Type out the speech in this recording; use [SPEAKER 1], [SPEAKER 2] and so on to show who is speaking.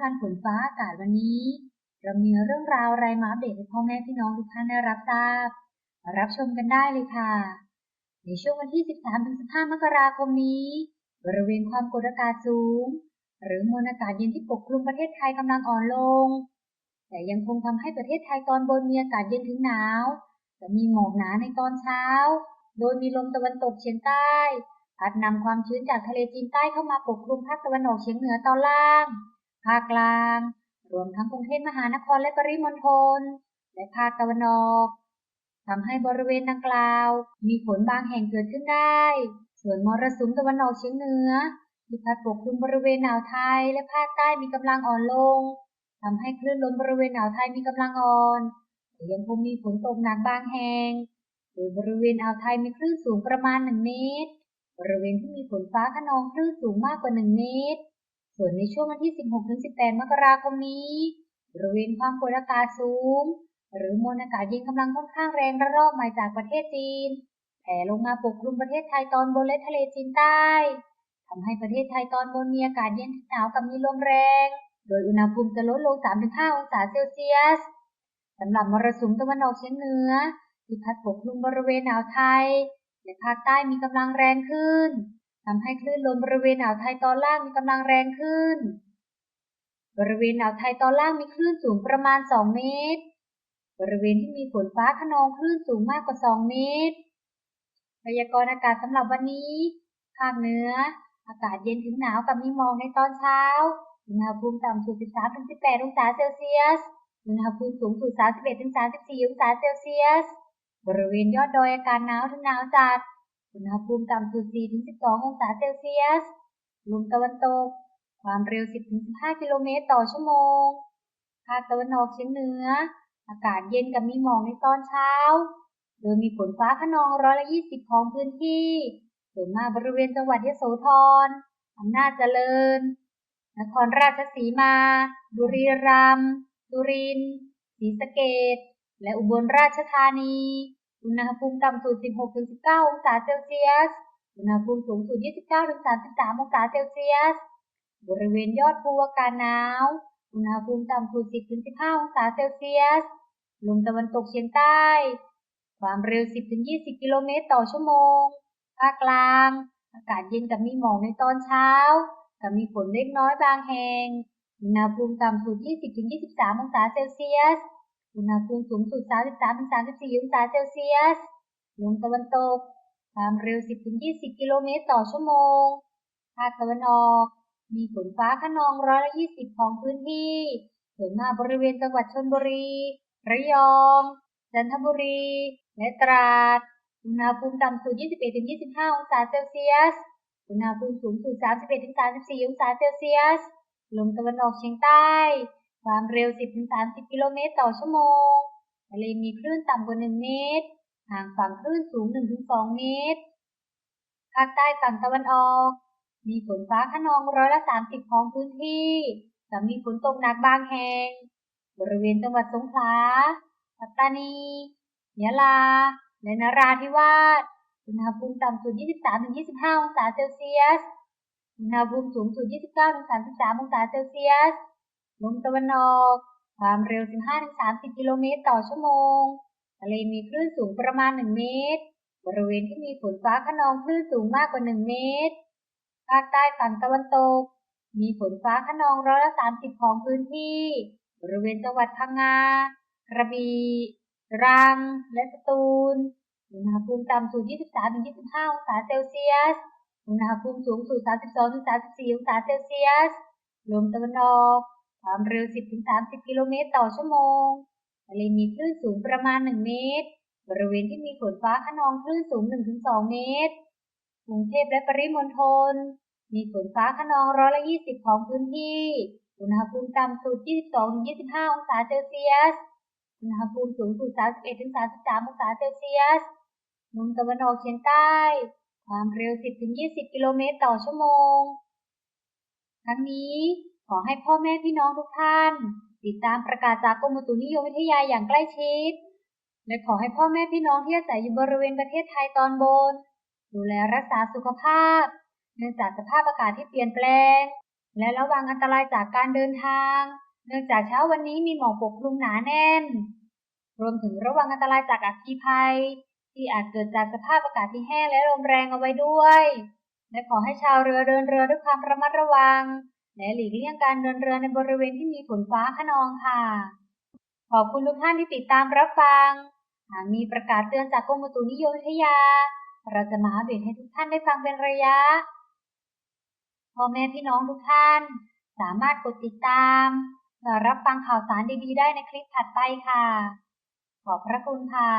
[SPEAKER 1] ทันฝนฟ้าอากาศวันนี้เรามีเรื่องราวอะไรมาอัปเดตให้พ่อแม่พี่น้องทุกท่านได้รับทราบรับชมกันได้เลยค่ะในช่วงวันที่ 13-15 มกราคมนี้บริเวณความกดอากาศสูงหรือมวลอากาศเย็นที่ปกคลุมประเทศไทยกำลังอ่อนลงแต่ยังคงทำให้ประเทศไทยตอนบนมีอากาศเย็นถึงหนาวแต่มีหมอกหนาในตอนเช้าโดยมีลมตะวันตกเฉียงใต้พัดนำความชื้นจากทะเลจีนใต้เข้ามาปกคลุมภาคตะวันออกเฉียงเหนือตอนล่างภาคกลางรวมทั้งกรุงเทพมหานครและปริมณฑลและภาคตะวันออกทำให้บริเวณดังกล่าวมีฝนบางแห่งเกิดขึ้นได้ส่วนมรสุมตะวันออกเฉียงเหนือที่พัดปกคลุมบริเวณอ่าวไทยและภาคใต้มีกำลังอ่อนลงทำให้คลื่นลมบริเวณอ่าวไทยมีกำลังอ่อนแต่ยังคงมีฝนตกหนักบางแห่งโดยบริเวณอ่าวไทยมีคลื่นสูงประมาณ1 เมตรบริเวณที่มีฝนฟ้าคะนองคลื่นสูงมากกว่า1 เมตรส่วนในช่วงวันที่ 16-18 มกราคมนี้บริเวณความกดอากาศสูงหรือมวลอากาศเย็นกำลังค่อนข้างแรงระลอกใหม่จากประเทศจีนแผ่ลงมาปกคลุมประเทศไทยตอนบนและทะเลจีนใต้ทำให้ประเทศไทยตอนบนมีอากาศเย็นถึงหนาวกับมีลมแรงโดยอุณหภูมิจะลดลง 3-5 องศาเซลเซียสสำหรับมรสุมตะวันออกเฉียงเหนือที่พัดปกคลุมบริเวณอ่าวไทยและภาคใต้มีกำลังแรงขึ้นทำให้คลื่นลมบริเวณอ่าวไทยตอนล่างมีกำลังแรงขึ้นบริเวณอ่าวไทยตอนล่างมีคลื่นสูงประมาณ2 เมตรบริเวณที่มีฝนฟ้าคะนองคลื่นสูงมากกว่า2 เมตรพยากรณ์อากาศสำหรับวันนี้ภาคเหนืออากาศเย็นถึงหนาวกับมีหมอกในตอนเช้าอุณหภูมิต่ำสุด 13-18 องศาเซลเซียสอุณหภูมิสูงสุด 31-34 องศาเซลเซียสบริเวณยอดดอยอากาศหนาวถึงหนาวจัดอุณหภูมิต่ำสุด 4-12 องศาเซลเซียสลมตะวันตกความเร็ว 10-15 กิโลเมตรต่อชั่วโมงภาคตะวันออกเฉียงเหนืออากาศเย็นกับมีหมอกในตอนเช้าโดยมีฝนฟ้าคะนอง20%ของพื้นที่ส่วนมากบริเวณจังหวัดยโสธรอำนาจเจริญนครราชสีมาบุรีรัมย์สุรินทร์ศรีสะเกษและอุบลราชธานีอุณหภูมิต่ำสุด 16-19 องศาเซลเซียสอุณหภูมิสูงสุด 29-33 องศาเซลเซียสบริเวณยอดภูอากาศหนาวอุณหภูมิต่ำสุด 10-15 องศาเซลเซียสลมตะวันตกเฉียงใต้ความเร็ว 10-20 กิโลเมตรต่อชั่วโมงภาคกลางอากาศเย็นกับมีหมอกในตอนเช้ากับมีฝนเล็กน้อยบางแห่งอุณหภูมิต่ำสุด 20-23 องศาเซลเซียสอุณหภูมิสูงสุด 33-34 องศาเซลเซียสลมตะวันตกความเร็ว 10-20 กิโลเมตรต่อชั่วโมงภาคตะวันออกมีฝนฟ้าคะนอง20%ของพื้นที่ส่วนมากบริเวณจังหวัดชลบุรีระยองจันทบุรีและตราดอุณหภูมิต่ำสุด 21-25 องศาเซลเซียสอุณหภูมิสูงสุด 31-34 องศาเซลเซียสลมตะวันออกเฉียงใต้ความเร็ว 10-30 กิโลเมตรต่อชั่วโมงทะเลมีคลื่นต่ำกว่า1 เมตรห่างฝั่งคลื่นสูง 1-2 เมตรภาคใต้ฝั่งตะวันออกมีฝนฟ้าคะนอง30%ของพื้นที่แต่มีฝนตกหนักบางแห่งบริเวณจังหวัดสงขลาปัตตานียะลาและนราธิวาสอุณหภูมิต่ำสุด 23-25 องศาเซลเซียสอุณหภูมิสูงสุด 29-33 องศาเซลเซียสลมตะวันออกความเร็ว 15-30 กิโลเมตรต่อชั่วโมงทะเลมีคลื่นสูงประมาณ1 เมตรบริเวณที่มีฝนฟ้าคะนองคลื่นสูงมากกว่า1 เมตรภาคใต้ฝั่งตะวันตกมีฝนฟ้าคะนอง30%ของพื้นที่บริเวณจังหวัดพังงากระบี่ตรังและสตูลอุณหภูมิต่ำสุด 23-25 องศาเซลเซียสอุณหภูมิสูงสุด 32-34 องศาเซลเซียสลมตะวันออกความเร็ว 10-30 กิโลเมตรต่อชั่วโมงทะเลมีคลื่นสูงประมาณ1 เมตรบริเวณที่มีฝนฟ้าคะนองคลื่นสูง 1-2 เมตรกรุงเทพและปริมณฑลมีฝนฟ้าคะนอง20%ของพื้นที่อุณหภูมิต่ำสุด 22-25 องศาเซลเซียสอุณหภูมิสูงสุด 31-33 องศาเซลเซียสลมตะวันออกเฉียงใต้ความเร็ว 10-20 กิโลเมตรต่อชั่วโมงทั้งนี้ขอให้พ่อแม่พี่น้องทุกท่านติดตามประกาศจากกรมอุตุนิยมวิทยาอย่างใกล้ชิดและขอให้พ่อแม่พี่น้องที่อาศัยอยู่บริเวณประเทศไทยตอนบนดูแลรักษาสุขภาพเนื่องจากสภาพอากาศที่เปลี่ยนแปลง และระวังอันตรายจากการเดินทางเนื่องจากเช้าวันนี้มีหมอกปกคลุมหนาแน่นรวมถึงระวังอันตรายจากอัคคีภัยที่อาจเกิดจากสภาพอากาศที่แห้งและลมแรงเอาไว้ด้วยและขอให้ชาวเรือเดินเรือด้วยความระมัดระวังและหลีกเลี่ยงการเดินเรือในบริเวณที่มีฝนฟ้าคะนองค่ะขอบคุณทุกท่านที่ติดตามรับฟังหากมีประกาศเตือนจากกรมอุตุนิยมวิทยาเราจะมาอัปเดตให้ทุกท่านได้ฟังเป็นระยะพ่อแม่พี่น้องทุกท่านสามารถกดติดตามเพื่อรับฟังข่าวสารดีๆได้ในคลิปถัดไปค่ะขอบพระคุณค่ะ